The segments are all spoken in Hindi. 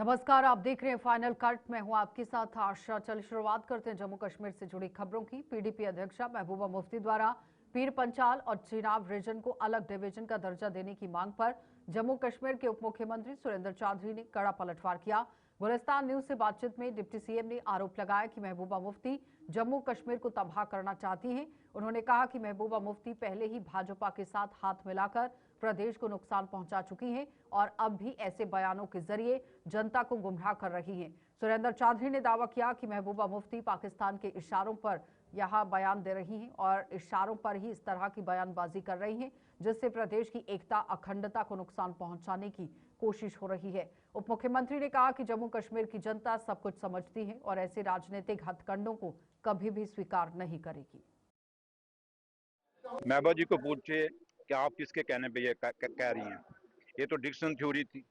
नमस्कार, आप देख रहे हैं फाइनल कट। मैं हूं आपके साथ आशा। चल शुरुआत करते हैं जम्मू कश्मीर से जुड़ी खबरों की। पीडीपी अध्यक्षा महबूबा मुफ्ती द्वारा पीर पंचाल और चिनाब रीजन को अलग डिवीजन का दर्जा देने की मांग पर जम्मू कश्मीर के उप मुख्यमंत्री सुरेंद्र चौधरी ने कड़ा पलटवार किया। गुलिस्तान न्यूज से बातचीत में डिप्टी सीएम ने आरोप लगाया कि महबूबा मुफ्ती जम्मू कश्मीर को तबाह करना चाहती हैं। उन्होंने कहा कि महबूबा मुफ्ती पहले ही भाजपा के साथ हाथ मिलाकर प्रदेश को नुकसान पहुंचा चुकी हैं और अब भी ऐसे बयानों के जरिए जनता को गुमराह कर रही हैं। सुरेंद्र चौधरी ने दावा किया कि महबूबा मुफ्ती पाकिस्तान के इशारों पर यहां बयान दे रही हैं और इशारों पर ही इस तरह की बयानबाजी कर रही हैं, जिससे प्रदेश की एकता अखंडता को नुकसान पहुंचाने की कोशिश हो रही है। उप मुख्यमंत्री ने कहा कि जम्मू कश्मीर की जनता सब कुछ समझती है और ऐसे राजनीतिक हथकंडों को कभी भी स्वीकार नहीं करेगी। महबूबा जी को पूछिए कि आप किसके कहने पे ये कह रही हैं। ये तो डिक्शन थ्योरी थी।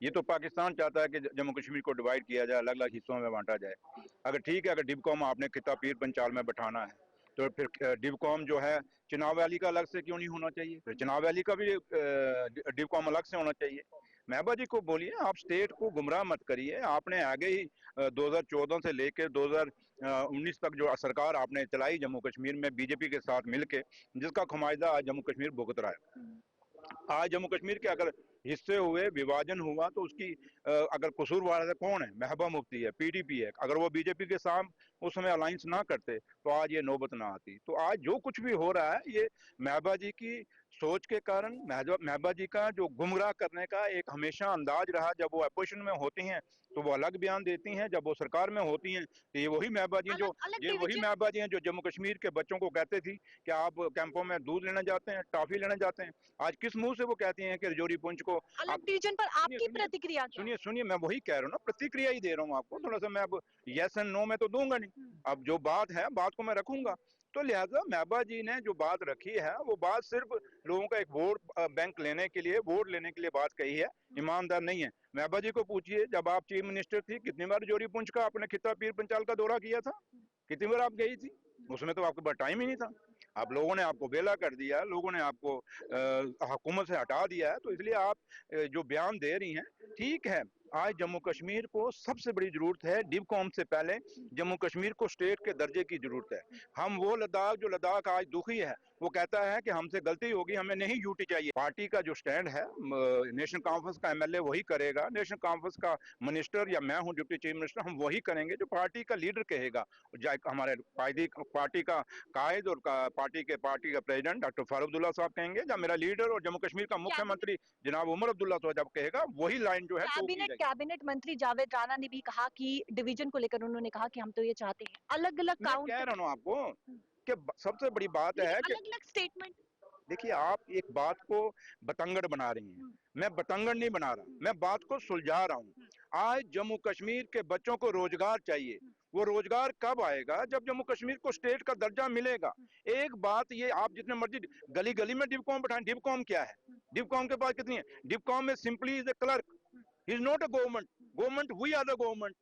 ये तो पाकिस्तान चाहता है कि जम्मू कश्मीर को डिवाइड किया जाए, अलग अलग हिस्सों में बांटा जाए। अगर ठीक है, अगर डिवकॉम आपने खिता पीर पंचाल में बैठाना है तो फिर डिवकॉम जो है चिनाब वैली का अलग से क्यों नहीं होना चाहिए? फिर चिनाब वैली का भी डिवकॉम अलग से होना चाहिए। महबूबा जी को बोलिए, आप स्टेट को गुमराह मत करिए। आपने आगे ही 2014 से लेकर 2019 तक जो सरकार आपने चलाई जम्मू कश्मीर में बीजेपी के साथ मिलके, जिसका खमायदा आज जम्मू कश्मीर भुगत रहा है। आज जम्मू कश्मीर के अगर हिस्से हुए, विभाजन हुआ, तो उसकी अगर कसूरवार कौन है? महबूबा मुफ्ती है, पीडीपी है। अगर वो बीजेपी के साथ उस समय अलायंस ना करते तो आज ये नौबत ना आती। तो आज जो कुछ भी हो रहा है ये महबूबा जी की सोच के कारण, महबूबा जी का जो गुमराह करने का एक हमेशा अंदाज रहा। जब वो अपोजिशन में होती हैं तो वो अलग बयान देती हैं, जब वो सरकार में होती हैं तो ये वही महबूबा जी जो जम्मू कश्मीर के बच्चों को कहते थी कि आप कैंपों में दूध लेना जाते हैं, टॉफी लेना जाते हैं। आज किस मुंह से वो कहती हैं कि रजौरी पुंछ को अलग डिवीजन पर आपकी प्रतिक्रिया? सुनिए, मैं वही कह रहा हूँ ना, प्रतिक्रिया ही दे रहा हूँ आपको। थोड़ा सा मैं अब यस एंड नो में तो दूंगा नहीं। अब जो बात है, बात को मैं रखूंगा। तो लिहाजा महबूबा जी ने जो बात रखी है वो बात सिर्फ लोगों का एक वोट बैंक लेने के लिए, वोट लेने के लिए बात कही है, ईमानदार नहीं है। महबूबा जी को पूछिए, जब आप चीफ मिनिस्टर थी कितनी बार रजौरी पुंछ का अपने खिता पीर पंचाल का दौरा किया था? कितनी बार आप गई थी? उसमें तो आपके पास टाइम ही नहीं था। अब लोगों ने आपको बेला कर दिया, लोगों ने आपको हुकूमत से हटा दिया है। तो इसलिए आप जो बयान दे रही हैं, ठीक है। आज जम्मू कश्मीर को सबसे बड़ी जरूरत है, डिवकॉम से पहले जम्मू कश्मीर को स्टेट के दर्जे की जरूरत है। हम वो लद्दाख, जो लद्दाख आज दुखी है, वो कहता है कि हमसे गलती होगी, हमें नहीं यूटी चाहिए। पार्टी का जो स्टैंड है, नेशनल कॉन्फ्रेंस का एमएलए वही करेगा, नेशनल कॉन्फ्रेंस का मिनिस्टर या मैं हूँ डिप्टी चीफ मिनिस्टर, हम वही करेंगे जो पार्टी का लीडर कहेगा। हमारे पार्टी का कायद और पार्टी का प्रेसिडेंट डॉक्टर फारूक अब्दुल्ला साहब कहेंगे, या मेरा लीडर और जम्मू कश्मीर का मुख्यमंत्री जनाब उमर अब्दुल्ला साहब जब कहेगा, वही लाइन जो है कैबिनेट मंत्री जावेद राणा ने भी कहा कि डिवीजन को लेकर उन्होंने कहा कि हम तो ये चाहते हैं अलग अलग काउंट। कह रहा हूँ आपको कि सबसे बड़ी बात है कि अलग अलग स्टेटमेंट। देखिए, आप एक बात को बतंगड़ बना रही हैं। मैं बतंगड़ नहीं बना रहा, मैं बात को सुलझा रहा हूँ। आज जम्मू कश्मीर के बच्चों को रोजगार चाहिए। वो रोजगार कब आएगा? जब जम्मू कश्मीर को स्टेट का दर्जा मिलेगा। एक बात ये, आप जितने मर्जी गली गली में डिवकॉम बैठाएं, डिवकॉम क्या है? डिवकॉम के पास कितनी है? डिवकॉम में simply is a clerk, is not a government. Government we are the government.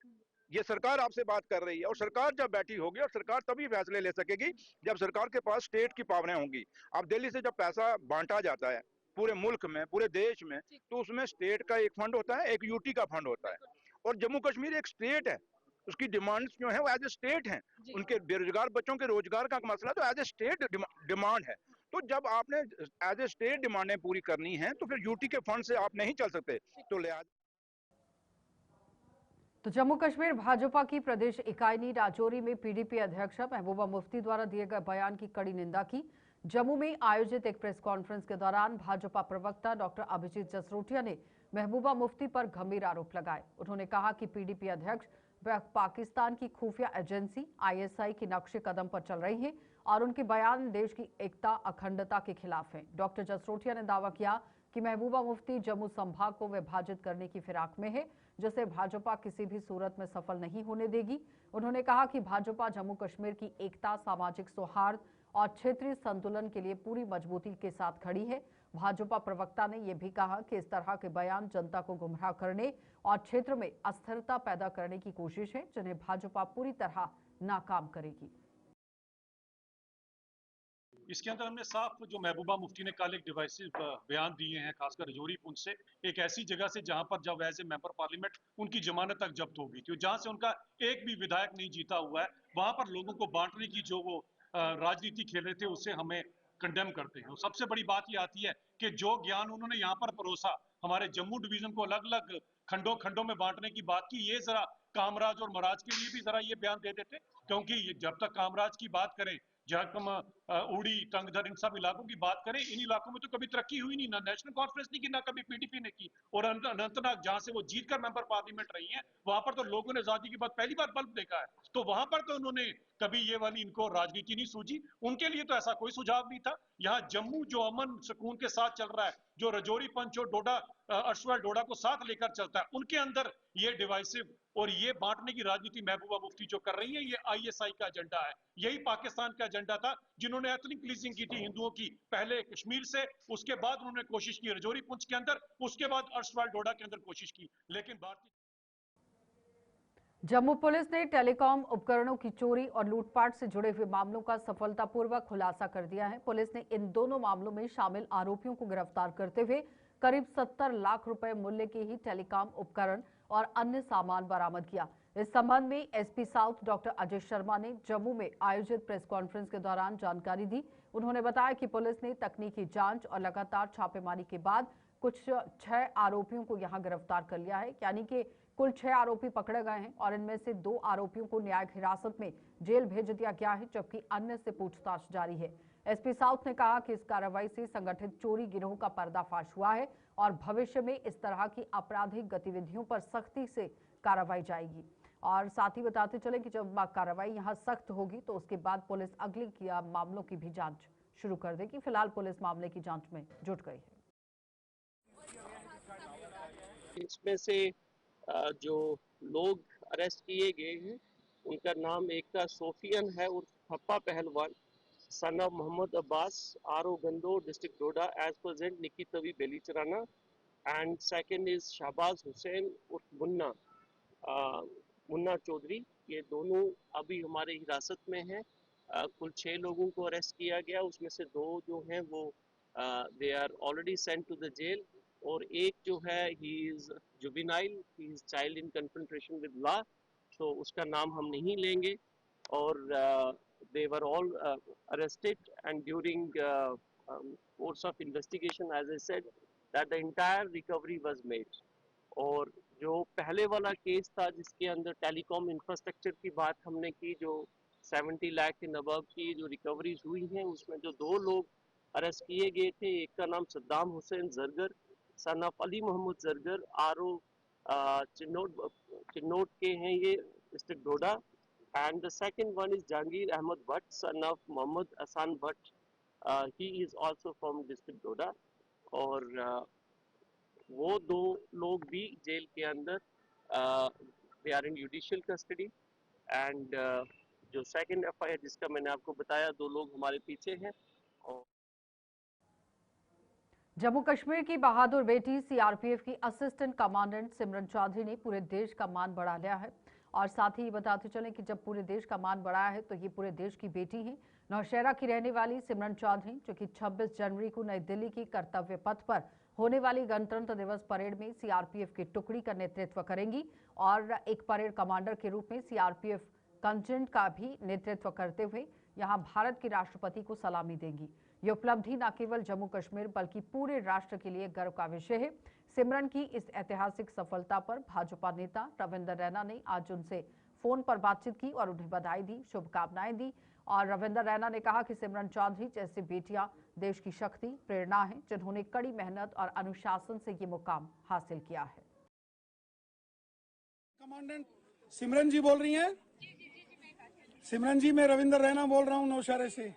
ये सरकार आपसे बात कर रही है, और सरकार जब बैठी होगी, और सरकार तभी फैसले ले सकेगी जब सरकार के पास स्टेट की पावरें होंगी। अब दिल्ली से जब पैसा बांटा जाता है पूरे मुल्क में, पूरे देश में, तो उसमें स्टेट का एक फंड होता है, एक यूटी का फंड होता है। और जम्मू कश्मीर एक स्टेट है, उसकी डिमांड्स जो है वो एज ए स्टेट हैं। उनके बेरोजगार बच्चों के रोजगार का मसला तो एज ए स्टेट डिमांड है। तो जब आपने एज ए स्टेट डिमांडें पूरी करनी है तो फिर यूटी के फंड से आप नहीं चल सकते। तो लिहाजा तो जम्मू कश्मीर भाजपा की प्रदेश इकाई ने राजौरी में पीडीपी अध्यक्ष महबूबा मुफ्ती द्वारा दिए गए बयान की कड़ी निंदा की। जम्मू में आयोजित एक प्रेस कॉन्फ्रेंस के दौरान भाजपा प्रवक्ता डॉक्टर अभिजीत जसरोटिया ने महबूबा मुफ्ती पर गंभीर आरोप लगाए। उन्होंने कहा कि पीडीपी अध्यक्ष पाकिस्तान की खुफिया एजेंसी आईएसआई के नक्शे कदम पर चल रही है और उनके बयान देश की एकता अखंडता के खिलाफ हैं। डॉक्टर जसरोटिया ने दावा किया कि महबूबा मुफ्ती जम्मू संभाग को विभाजित करने की फिराक में है, जिसे भाजपा किसी भी सूरत में सफल नहीं होने देगी। उन्होंने कहा कि भाजपा जम्मू कश्मीर की एकता, सामाजिक सौहार्द और क्षेत्रीय संतुलन के लिए पूरी मजबूती के साथ खड़ी है। भाजपा प्रवक्ता ने यह भी कहा कि इस तरह के बयान जनता को गुमराह करने और क्षेत्र में अस्थिरता पैदा करने की कोशिश है, जिन्हें भाजपा पूरी तरह नाकाम करेगी। इसके अंदर हमने साफ जो महबूबा मुफ्ती ने कल एक डिवाइसिव बयान दिए हैं, खासकर रजौरी पुंछ से, एक ऐसी जगह से जहां पर जब एज ए मेंबर पार्लियामेंट उनकी जमानत तक जब्त हो गई थी, जहां से उनका एक भी विधायक नहीं जीता हुआ है, वहां पर लोगों को बांटने की जो वो राजनीति खेल रहे थे, उससे हमें कंडेम करते हैं। और सबसे बड़ी बात ये आती है कि जो ज्ञान उन्होंने यहाँ पर परोसा, हमारे जम्मू डिवीजन को अलग अलग खंडों खंडों में बांटने की बात की, ये जरा कामराज और महाराज के लिए भी जरा ये बयान दे देते, क्योंकि जब तक कामराज की बात करें, जहां उड़ी टंगधर इन सब इलाकों की बात करें, इन इलाकों में तो कभी तरक्की हुई नहीं, ना नेशनल कॉन्फ्रेंस ने की, ना कभी पीडीपी ने की। और अनंतनाग जहां से वो जीतकर मेंबर पार्लियामेंट रही हैं, वहां पर तो लोगों ने आजादी के बाद पहली बार बल्ब देखा है, तो वहां पर तो उन्होंने कभी ये वाली इनको राजनीति नहीं सूझी, उनके लिए तो ऐसा कोई सुझाव नहीं था। यहाँ जम्मू जो अमन सुकून के साथ चल रहा है, जो रजौरी पंच और डोडा अर्शवाल डोडा को साथ लेकर चलता है, उनके अंदर ये डिवाइसिव और ये बांटने की राजनीति महबूबा मुफ्ती जो कर रही है, ये आईएसआई का एजेंडा है। यही पाकिस्तान का एजेंडा था, जिन्होंने एथनिक क्लींजिंग की थी हिंदुओं की, पहले कश्मीर से, उसके बाद उन्होंने कोशिश की रजौरी पुंछ के अंदर, उसके बाद अर्शवाल डोडा के अंदर कोशिश की, लेकिन भारतीय जम्मू पुलिस ने टेलीकॉम उपकरणों की चोरी और लूटपाट से जुड़े हुए मामलों का सफलतापूर्वक खुलासा कर दिया है। पुलिस ने इन दोनों मामलों में शामिल आरोपियों को गिरफ्तार करते हुए करीब 70 लाख रुपए मूल्य के ही टेलीकॉम उपकरण और अन्य सामान बरामद किया। इस संबंध में SP south doctor Ajay Sharma ने जम्मू में आयोजित प्रेस कॉन्फ्रेंस के दौरान जानकारी दी। उन्होंने बताया कि पुलिस ने तकनीकी जांच और लगातार छापेमारी के बाद कुछ 6 आरोपियों को यहां गिरफ्तार कर लिया है, यानी कि कुल 6 आरोपी पकड़े गए हैं और इनमें से 2 आरोपियों को न्यायिक हिरासत में जेल भेज दिया गया है, जबकि अन्य से पूछताछ जारी है। एसपी साउथ ने कहा कि इस कार्रवाई से संगठित चोरी गिरोह का पर्दाफाश हुआ है और भविष्य में इस तरह की आपराधिक गतिविधियों पर सख्ती से कार्रवाई जाएगी। और साथ ही बताते चले कि जब कार्रवाई यहां सख्त होगी तो उसके बाद पुलिस अगली मामलों की भी जांच शुरू कर देगी। फिलहाल पुलिस मामले की जांच में जुट गई है। इसमें से जो लोग अरेस्ट किए गए हैं, उनका नाम एक का सोफियन है और Thappa Pehalwan, son of Mohammad Abbas, R O Gando, district Doda, as present Nikki Tawi Belicharana, and second is Shahbaz Hussain और मुन्ना चौधरी। ये दोनों अभी हमारे हिरासत में हैं। कुल 6 लोगों को अरेस्ट किया गया, उसमें से 2 जो हैं वो they are already sent to the jail, और एक जो है he is juvenile, he is child in confrontation with law, तो उसका नाम हम नहीं लेंगे। और they were all arrested, and during course of investigation, as I said, that the entire recovery was made. और जो पहले वाला केस था जिसके अंदर टेलीकॉम इंफ्रास्ट्रक्चर की बात हमने की, जो 70 लाख के नबाब की जो रिकवरीज हुई हैं, उसमें जो 2 लोग अरेस्ट किए गए थे, एक का नाम Saddam Hussain Zargar, son of Ali Mohammad Zargar, RO चिन्नौट के हैं ये, district Doda, and the second one is Jahangir Ahmed Bhatt, son of Mohammad Hassan Bhatt. He is also from district Doda, और वो 2 लोग भी जेल के अंदर they are in judicial custody, and जो सेकंड एफआईआर जिसका मैंने आपको बताया, 2 लोग हमारे पीछे हैं। और जम्मू कश्मीर की बहादुर बेटी सीआरपीएफ की असिस्टेंट कमांडेंट सिमरन चौधरी ने पूरे देश का मान बढ़ा लिया है। और साथ ही बताते चलें कि जब पूरे देश का मान बढ़ाया है तो ये पूरे देश की बेटी हैं। नौशहरा की रहने वाली सिमरन चौधरी, जो कि 26 जनवरी को नई दिल्ली की कर्तव्य पथ पर होने वाली गणतंत्र दिवस परेड में सीआरपीएफ की टुकड़ी का नेतृत्व करेंगी और एक परेड कमांडर के रूप में सीआरपीएफ कंटिजेंट का भी नेतृत्व करते हुए यहां भारत के राष्ट्रपति को सलामी देंगी। ये उपलब्धि न केवल जम्मू कश्मीर बल्कि पूरे राष्ट्र के लिए गर्व का विषय है। सिमरन की इस ऐतिहासिक सफलता पर भाजपा नेता रविंदर रैना ने आज उनसे फोन पर बातचीत की और उन्हें बधाई दी, शुभकामनाएं दी। और रविंदर रैना ने कहा कि सिमरन चौधरी जैसी बेटियां देश की शक्ति, प्रेरणा हैं, जिन्होंने कड़ी मेहनत और अनुशासन से ये मुकाम हासिल किया है। कमांडेंट सिमरन जी बोल रही हैं? सिमरन जी, मैं रविंदर रैना बोल रहा हूं नौशहरे से।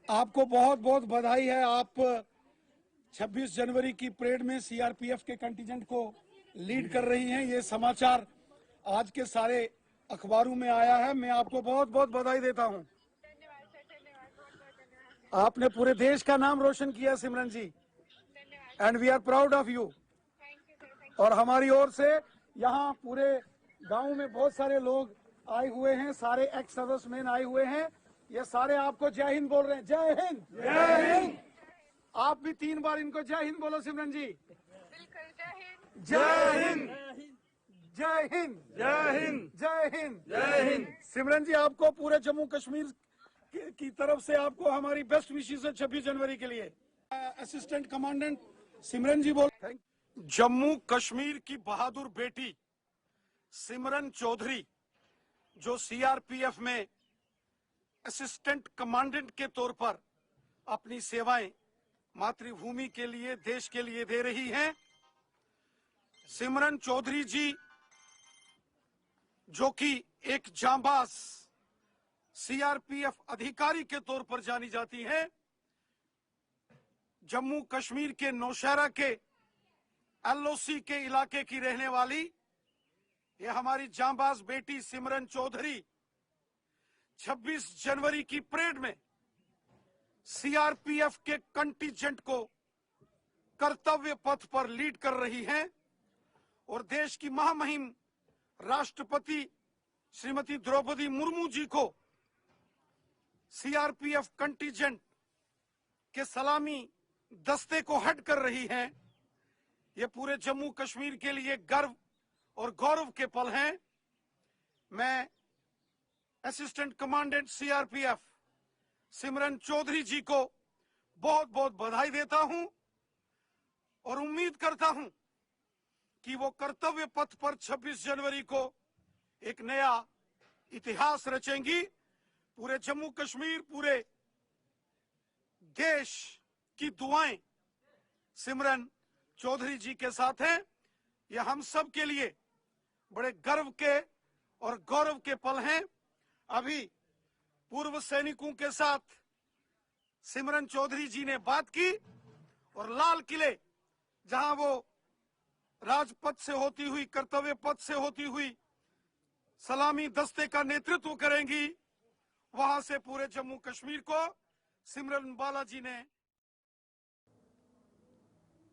आपको बहुत बहुत बधाई है। आप 26 जनवरी की परेड में सीआरपीएफ के कंटिजेंट को लीड कर रही हैं। ये समाचार आज के सारे अखबारों में आया है। मैं आपको बहुत बहुत बधाई देता हूं। आपने पूरे देश का नाम रोशन किया Simran ji, and we are proud of you. और हमारी ओर से यहाँ पूरे गांव में बहुत सारे लोग आए हुए हैं, सारे एक्स सर्विसमैन आए हुए हैं ये सारे आपको जय हिंद बोल रहे हैं। जय हिंद, जय हिंद। आप भी 3 बार इनको जय हिंद बोलो सिमरन जी। जय हिंद, जय हिंद, जय हिंद, जय हिंद, जय हिंद। सिमरन जी, आपको पूरे जम्मू कश्मीर की तरफ से आपको हमारी बेस्ट विशेस है 26 जनवरी के लिए। असिस्टेंट कमांडेंट सिमरन जी बोल। जम्मू कश्मीर की बहादुर बेटी सिमरन चौधरी, जो सीआरपीएफ में असिस्टेंट कमांडेंट के तौर पर अपनी सेवाएं मातृभूमि के लिए, देश के लिए दे रही हैं। सिमरन चौधरी जी, जो कि एक जांबाज सीआरपीएफ अधिकारी के तौर पर जानी जाती हैं, जम्मू कश्मीर के नौशहरा के एलओसी के इलाके की रहने वाली ये हमारी जांबाज बेटी सिमरन चौधरी 26 जनवरी की परेड में सीआरपीएफ के कंटिजेंट को कर्तव्य पथ पर लीड कर रही हैं और देश की महामहिम राष्ट्रपति श्रीमती द्रौपदी मुर्मू जी को सीआरपीएफ कंटिजेंट के सलामी दस्ते को हेड कर रही हैं। ये पूरे जम्मू कश्मीर के लिए गर्व और गौरव के पल हैं। मैं असिस्टेंट कमांडेंट सीआरपीएफ सिमरन चौधरी जी को बहुत बहुत बधाई देता हूं और उम्मीद करता हूं कि वो कर्तव्य पथ पर 26 जनवरी को एक नया इतिहास रचेंगी। पूरे जम्मू कश्मीर, पूरे देश की दुआएं सिमरन चौधरी जी के साथ हैं। यह हम सब के लिए बड़े गर्व के और गौरव के पल हैं। अभी पूर्व सैनिकों के साथ सिमरन चौधरी जी ने बात की और लाल किले, जहां वो राजपथ से होती हुई, कर्तव्य पथ से होती हुई सलामी दस्ते का नेतृत्व करेंगी, वहां से पूरे जम्मू कश्मीर को सिमरन बालाजी ने।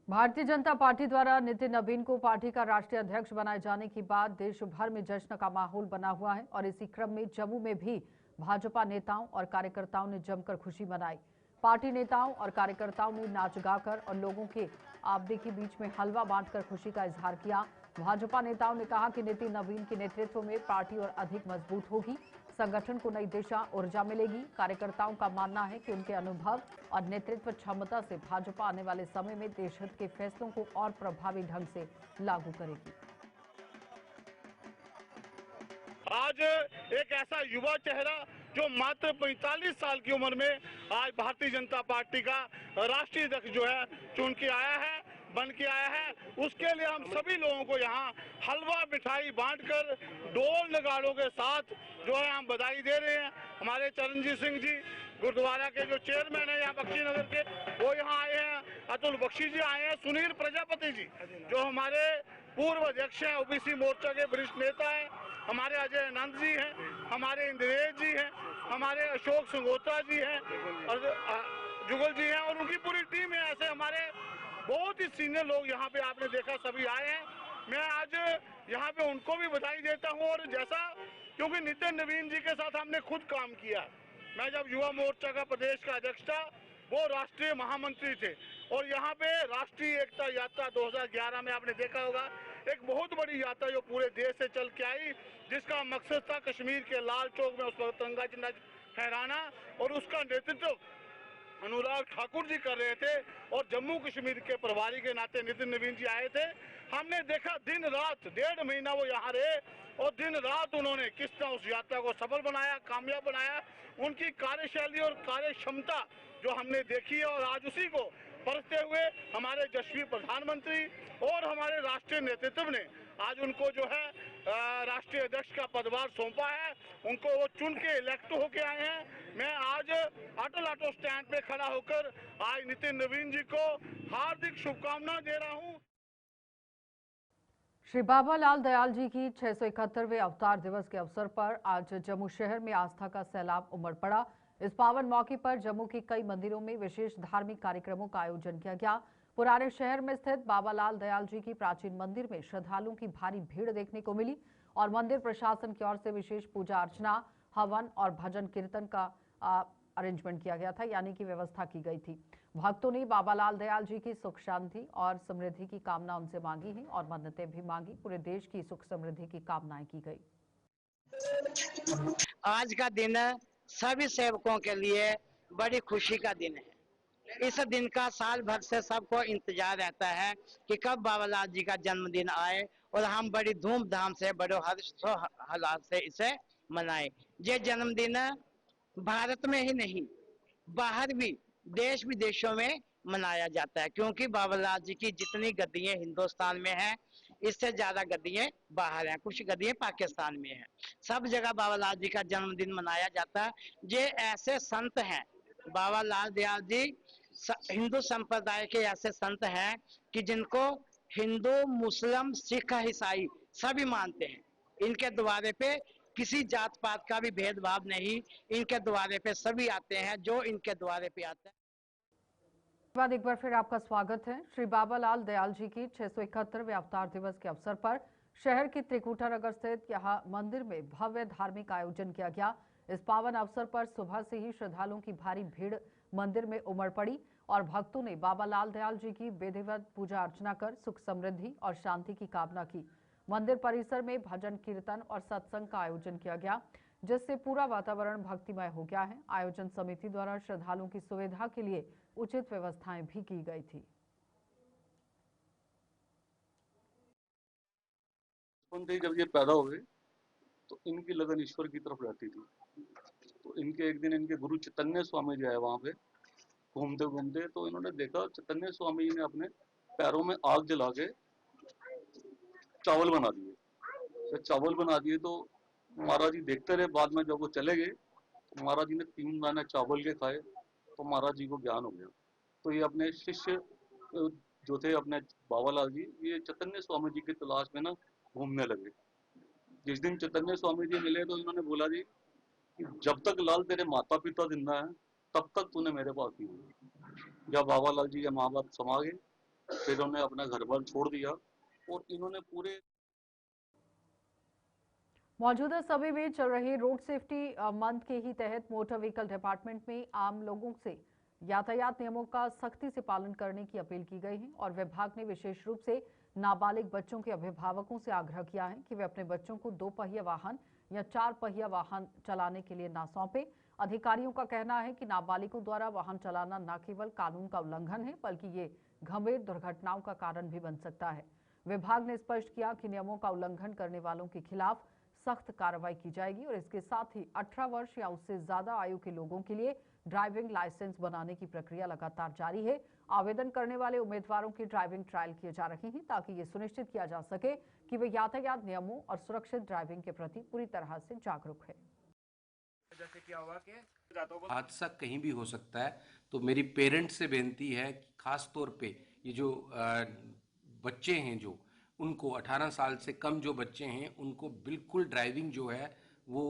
भारतीय जनता पार्टी द्वारा नितिन नवीन को पार्टी का राष्ट्रीय अध्यक्ष बनाए जाने के बाद देश भर में जश्न का माहौल बना हुआ है और इसी क्रम में जम्मू में भी भाजपा नेताओं और कार्यकर्ताओं ने जमकर खुशी मनाई। पार्टी नेताओं और कार्यकर्ताओं ने नाच गाकर और लोगों के आपदे के बीच में हलवा बांटकर खुशी का इजहार किया। भाजपा नेताओं ने कहा कि नितिन नवीन के नेतृत्व में पार्टी और अधिक मजबूत होगी, संगठन को नई दिशा, ऊर्जा मिलेगी। कार्यकर्ताओं का मानना है कि उनके अनुभव और नेतृत्व क्षमता से भाजपा आने वाले समय में देश हित के फैसलों को और प्रभावी ढंग से लागू करेगी। आज एक ऐसा युवा चेहरा जो मात्र 45 साल की उम्र में आज भारतीय जनता पार्टी का राष्ट्रीय अध्यक्ष जो है चुन के आया है, बन के आया है, उसके लिए हम सभी लोगों को यहाँ हलवा मिठाई बांटकर ढोल नगाड़ों के साथ जो है हम बधाई दे रहे हैं। हमारे चरणजीत सिंह जी गुरुद्वारा के जो चेयरमैन है यहाँ बख्शी नगर के, वो यहाँ आए हैं, अतुल बख्शी जी आए हैं, सुनील प्रजापति जी जो हमारे पूर्व अध्यक्ष हैं, ओबीसी मोर्चा के वरिष्ठ नेता हैं, हमारे अजय आनंद जी हैं, हमारे इंद्रेश जी हैं, हमारे अशोक संगोत्रा जी हैं और जुगल जी हैं और उनकी पूरी टीम है। ऐसे हमारे बहुत ही सीनियर लोग यहाँ पे आपने देखा सभी आए हैं। मैं आज यहाँ पे उनको भी बधाई देता हूँ और जैसा क्योंकि नितिन नवीन जी के साथ हमने खुद काम किया। मैं जब युवा मोर्चा का प्रदेश का अध्यक्ष था, वो राष्ट्रीय महामंत्री थे और यहाँ पे राष्ट्रीय एकता यात्रा 2011 में आपने देखा होगा, एक बहुत बड़ी यात्रा जो पूरे देश से चल के आई, जिसका मकसद था कश्मीर के लाल चौक में उस वक्त तिरंगा झंडा फहराना और उसका नेतृत्व अनुराग ठाकुर जी कर रहे थे और जम्मू कश्मीर के प्रभारी के नाते नितिन नवीन जी आए थे। हमने देखा दिन रात 1.5 महीना वो यहाँ रहे और दिन रात उन्होंने किस तरह उस यात्रा को सफल बनाया, कामयाब बनाया। उनकी कार्यशैली और कार्य क्षमता जो हमने देखी है और आज उसी को परखते हुए हमारे यशस्वी प्रधानमंत्री और हमारे राष्ट्रीय नेतृत्व ने आज उनको जो है राष्ट्रीय अध्यक्ष का पदभार सौंपा है, उनको वो चुन के इलेक्ट होके आए हैं। मैं आज अटल ऑटो स्टैंड पे खड़ा होकर आज नितिन नवीन जी को हार्दिक शुभकामनाएं दे रहा हूं। श्री बाबा लाल दयाल जी की 671वें अवतार दिवस के अवसर पर आज जम्मू शहर में आस्था का सैलाब उमड़ पड़ा। इस पावन मौके पर जम्मू के कई मंदिरों में विशेष धार्मिक कार्यक्रमों का आयोजन किया गया। पुराने शहर में स्थित बाबा लाल दयाल जी की प्राचीन मंदिर में श्रद्धालुओं की भारी भीड़ देखने को मिली और मंदिर प्रशासन की ओर से विशेष पूजा अर्चना, हवन और भजन कीर्तन का अरेंजमेंट किया गया था, यानी कि व्यवस्था की गई थी। भक्तों ने बाबा लाल दयाल जी की सुख शांति और समृद्धि की कामना उनसे मांगी है और मन्नतें भी मांगी। पूरे देश की सुख समृद्धि की कामनाएं की गई। आज का दिन सभी सेवकों के लिए बड़ी खुशी का दिन है। इस दिन का साल भर से सबको इंतजार रहता है कि कब बाबा लाल जी का जन्मदिन आए और हम बड़ी धूमधाम से बड़े हर्षोल्लास से इसे मनाएं। ये जन्मदिन भारत में ही नहीं, बाहर भी देश विदेशों में मनाया जाता है, क्योंकि बाबा लाल जी की जितनी गद्दियां हिंदुस्तान में हैं, इससे ज्यादा गद्दियां बाहर हैं, कुछ गद्दियां पाकिस्तान में हैं। सब जगह बाबा लाल जी का जन्मदिन मनाया जाता है। ये ऐसे संत हैं, बाबा लाल दयाल जी हिंदू संप्रदाय के ऐसे संत हैं कि जिनको हिंदू, मुस्लिम, सिख, ईसाई सभी मानते हैं। इनके द्वारे पे किसी जात पात का भी भेदभाव नहीं, इनके द्वारे पे सभी आते हैं जो इनके द्वारे पे आते हैं। बाद एक बार फिर आपका स्वागत है। श्री बाबा लाल दयाल जी की 671वें अवतार दिवस के अवसर पर शहर की त्रिकुटा नगर स्थित यहाँ मंदिर में भव्य धार्मिक आयोजन किया गया। इस पावन अवसर पर सुबह से ही श्रद्धालुओं की भारी भीड़ मंदिर में उमड़ पड़ी और भक्तों ने बाबा लाल दयाल जी की विधिवत पूजा अर्चना कर सुख समृद्धि और शांति की कामना की। मंदिर परिसर में भजन कीर्तन और सत्संग का आयोजन किया गया, जिससे पूरा वातावरण भक्तिमय हो गया है। आयोजन समिति द्वारा श्रद्धालुओं की सुविधा के लिए उचित व्यवस्थाएं भी की गई थी। जब ये पैदा हुए तो इनकी लगन ईश्वर की तरफ रहती थी। तो इनके एक दिन इनके गुरु चैतन्य स्वामी जी आए वहां पे घूमते घूमते, तो इन्होंने देखा चैतन्य स्वामी जी ने अपने पैरों में आग जला के चावल बना दिए। तो चावल बना दिए तो महाराज जी देखते रहे। बाद में जब वो चले गए तो महाराज जी ने 3 दाने चावल के खाए तो महाराज जी को ज्ञान हो गया। तो ये अपने शिष्य जो थे अपने बाबा लाल जी, ये चैतन्य स्वामी जी की तलाश में ना घूमने लगे। जिस दिन चैतन्य स्वामी जी मिले तो इन्होंने बोला जी कि जब तक लाल तेरे माता पिता जिंदा हैं तब तक तूने मेरे पास नहीं हुई। जब बाबा लाल जी के माँ बाप समा गए फिर उन्होंने अपना घर बार छोड़ दिया और इन्होंने पूरे मौजूदा समय में चल रही रोड सेफ्टी मंथ के ही तहत मोटर व्हीकल डिपार्टमेंट में आम लोगों से यातायात नियमों का सख्ती से पालन करने की अपील की गई है और विभाग ने विशेष रूप से नाबालिग बच्चों के अभिभावकों से आग्रह किया है कि वे अपने बच्चों को 2 पहिया वाहन या 4 पहिया वाहन चलाने के लिए ना सौंपें। अधिकारियों का कहना है कि नाबालिगों द्वारा वाहन चलाना न केवल कानून का उल्लंघन है, बल्कि ये गंभीर दुर्घटनाओं का कारण भी बन सकता है। विभाग ने स्पष्ट किया कि नियमों का उल्लंघन करने वालों के खिलाफ सख्त कार्रवाई की जाएगी और इसके साथ ही 18 वर्ष या उससे ज्यादा आयु के लोगों के लिए ड्राइविंग लाइसेंस बनाने की प्रक्रिया लगातार जारी है। आवेदन करने वाले उम्मीदवारों की ड्राइविंग ट्रायल किए जा रहे हैं ताकि ये सुनिश्चित किया जा सके कि वे यातायात नियमों और सुरक्षित ड्राइविंग के प्रति पूरी तरह से जागरूक है। जैसे क्या हुआ कि हादसा कहीं भी हो सकता है, तो मेरी पेरेंट्स से बेनती है कि खास तौर पे ये जो बच्चे हैं जो उनको 18 साल से कम जो बच्चे हैं उनको बिल्कुल ड्राइविंग जो है वो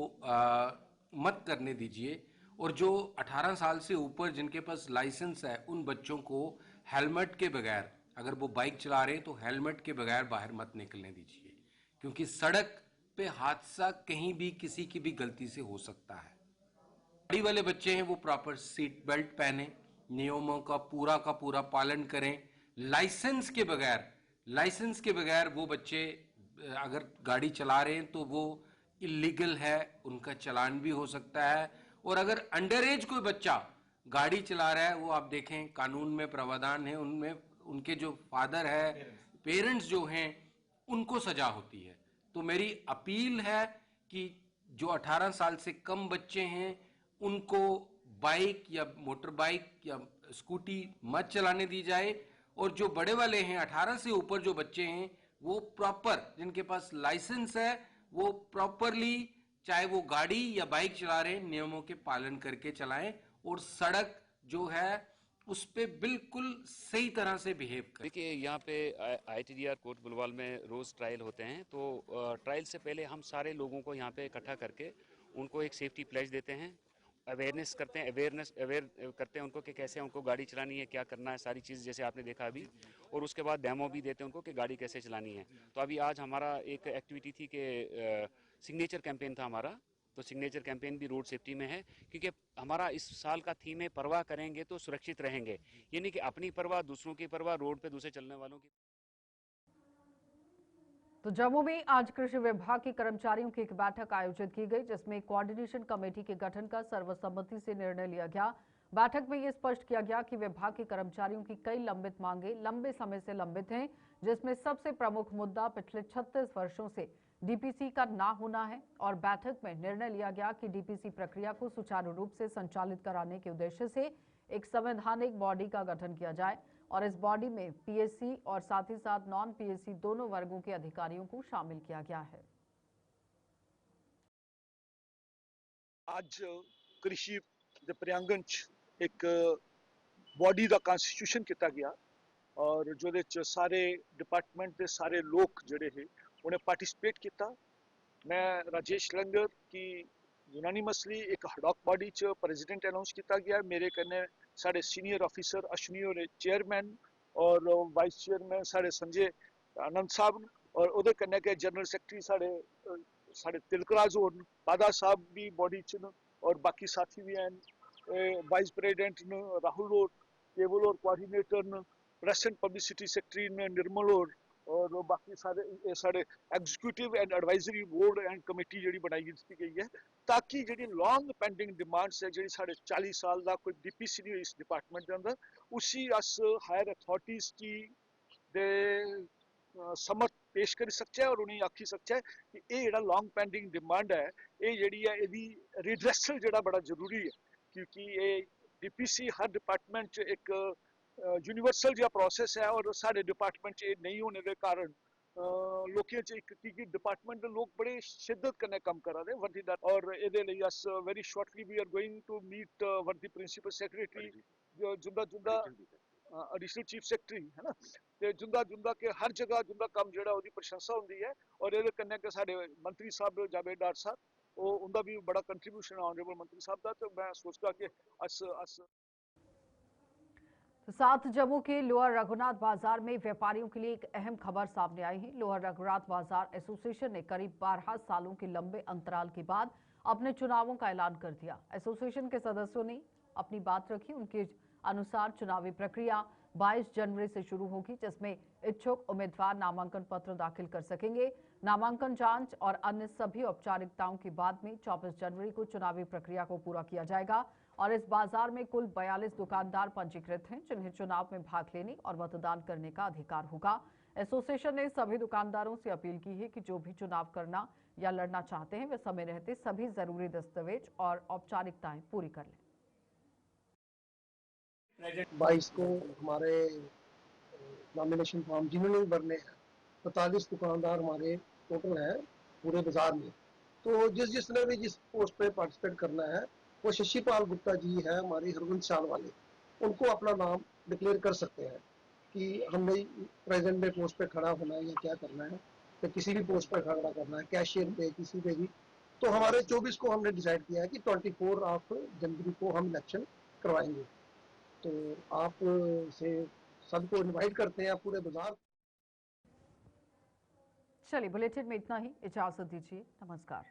मत करने दीजिए। और जो 18 साल से ऊपर जिनके पास लाइसेंस है उन बच्चों को हेलमेट के बगैर, अगर वो बाइक चला रहे हैं तो हेलमेट के बगैर बाहर मत निकलने दीजिए, क्योंकि सड़क पे हादसा कहीं भी किसी की भी गलती से हो सकता है। गाड़ी वाले बच्चे हैं वो प्रॉपर सीट बेल्ट पहने, नियमों का पूरा पालन करें। लाइसेंस के बगैर वो बच्चे अगर गाड़ी चला रहे हैं तो वो इलीगल है, उनका चालान भी हो सकता है। और अगर अंडर एज कोई बच्चा गाड़ी चला रहा है, वो आप देखें कानून में प्रावधान है, उनमें उनके जो फादर है, पेरेंट्स जो हैं, उनको सजा होती है। तो मेरी अपील है कि जो 18 साल से कम बच्चे हैं उनको बाइक या मोटर बाइक या स्कूटी मत चलाने दी जाए, और जो बड़े वाले हैं 18 से ऊपर जो बच्चे हैं वो प्रॉपर, जिनके पास लाइसेंस है वो प्रॉपरली, चाहे वो गाड़ी या बाइक चला रहे हैं, नियमों के पालन करके चलाएं और सड़क जो है उस पे बिल्कुल सही तरह से बिहेव करें। देखिए यहाँ पे ITDR कोर्ट बुलवाल में रोज़ ट्रायल होते हैं, तो ट्रायल से पहले हम सारे लोगों को यहाँ पे इकट्ठा करके उनको एक सेफ्टी प्लेज देते हैं, अवेयरनेस करते हैं, अवेयर करते हैं उनको कि कैसे उनको गाड़ी चलानी है, क्या करना है, सारी चीज़ जैसे आपने देखा अभी। और उसके बाद डेमो भी देते हैं उनको कि गाड़ी कैसे चलानी है। तो अभी आज हमारा एक एक्टिविटी थी कि सिग्नेचर कैंपेन था हमारा, तो सिग्नेचर कैंपेन भी रोड सेफ्टी में है, क्योंकि हमारा इस साल का थीम है परवाह करेंगे तो सुरक्षित रहेंगे, यानी कि अपनी परवाह, दूसरों की परवाह, रोड पे दूसरे चलने वालों की। तो जम्मू में आज कृषि विभाग के कर्मचारियों की एक बैठक आयोजित की गई, जिसमें कोऑर्डिनेशन कमेटी के गठन का सर्वसम्मति से निर्णय लिया गया। बैठक में ये स्पष्ट किया गया कि विभाग के कर्मचारियों की कई लंबित मांगे लंबे समय से लंबित हैं, जिसमें सबसे प्रमुख मुद्दा पिछले 36 वर्षों से डीपीसी का ना होना है। और बैठक में निर्णय लिया गया कि डीपीसी प्रक्रिया को सुचारू रूप से संचालित कराने के उद्देश्य से एक संवैधानिक बॉडी का गठन किया जाए और इस बॉडी में पीएससी और साथ ही साथ नॉन पीएससी दोनों वर्गों के अधिकारियों को शामिल किया गया है। आज कृषि दे ਪ੍ਰਿਆੰਗਨ ਚ एक बॉडी का कॉन्स्टिट्यूशन किया गया और जो सारे डिपार्टमेंट के सारे लोग जड़े है उन्हें पार्टिसिपेट किया। मैं राजेश लंगर की यूनानिमसली एक हडॉक बॉडी च प्रेजिडेंट अनाउंस किया गया। मेरे कन्ने साढ़े सीनियर ऑफिसर अश्विनी और चेयरमैन और वाइस चेयरमैन साढ़े संजय आनंद साहब और उहदे कन्ने के जनरल सैकटरी साढ़े तिलकराज और बादा साहब भी बॉडी च और बाकी साथी भी हैं। वाइस प्रेसिडेंट राहुल और केवल और coordinator press and publicity secretary Nirmal और बाकी सारे executive and advisory board and committee जी बनाई गई है ताकि जी लॉन्ग पेंडिंग डिमांड्स है जी साढ़े 40 साल का कोई डीपीसी नहीं इस डिपार्टमेंट के अंदर उसी अस हायर अथॉरिटीज की दे समर्थ पेश कर सकते हैं और उन्हें आखी सकते हैं कि ये जो लॉन्ग पेंडिंग डिमांड है ये जी है यदि रिड्रेसल जो बड़ा जरूरी है क्योंकि ये डीपीसी हर डिपार्टमेंट एक यूनिवर्सल जो प्रोसेस है और सारे डिपार्टमेंट नहीं होने के कारण लोकें क्योंकि डिपार्टमेंट के लोग बड़े शिद्दत कन्नै कम करा रहे वर्दीदार और ये as very shortly we are going to meet वर्दी प्रिंसिपल सेक्रेटरी जुंदा जुंदा एडिशनल चीफ सेक्रेटरी है ना ते जुंदा जुंदा के हर जगह जुंदा काम जेड़ा ओदी प्रशंसा होंदी है और ये कन्नै के साडे मंत्री साहब जावेद डार साहब उनका भी बड़ा कंट्रीब्यूशन ऑनरेबल मंत्री साहब का। तो मैं सोचता कि साथ जम्मू के लोअर रघुनाथ बाजार में व्यापारियों के लिए एक अहम खबर सामने आई है। लोअर रघुनाथ बाजार एसोसिएशन ने करीब 12 सालों के लंबे अंतराल के बाद अपने चुनावों का ऐलान कर दिया। एसोसिएशन के सदस्यों ने अपनी बात रखी। उनके अनुसार चुनावी प्रक्रिया 22 जनवरी से शुरू होगी, जिसमें इच्छुक उम्मीदवार नामांकन पत्र दाखिल कर सकेंगे। नामांकन जांच और अन्य सभी औपचारिकताओं के बाद में 24 जनवरी को चुनावी प्रक्रिया को पूरा किया जाएगा और इस बाजार में कुल 42 दुकानदार पंजीकृत हैं, जिन्हें चुनाव में भाग लेने और मतदान करने का अधिकार होगा। एसोसिएशन ने सभी दुकानदारों से अपील की है कि जो भी चुनाव करना या लड़ना चाहते हैं वे समय रहते सभी जरूरी दस्तावेज और औपचारिकताएं पूरी कर लें। 22 को हमारे नॉमिनेशन फॉर्म जिन्होंने भी भरने हैं 45 दुकानदार हमारे टोटल है पूरे बाजार में। तो जिसने भी जिस पोस्ट पे पार्टिसिपेट करना है वो शशिपाल गुप्ता जी है हमारे हरवंश साल वाले, उनको अपना नाम डिक्लेयर कर सकते हैं कि हमने प्रेजेंट में पोस्ट पे खड़ा होना है या क्या करना है, तो किसी भी पोस्ट पे खड़ा करना है, कैशियर पे किसी पे भी। तो हमारे 24 को हमने डिसाइड किया है कि 24 ऑफ जनवरी को हम इलेक्शन करवाएंगे। तो आप से सबको इनवाइट करते हैं पूरे बाजार। चलिए बुलेटिन में इतना ही, इजाजत दीजिए, नमस्कार।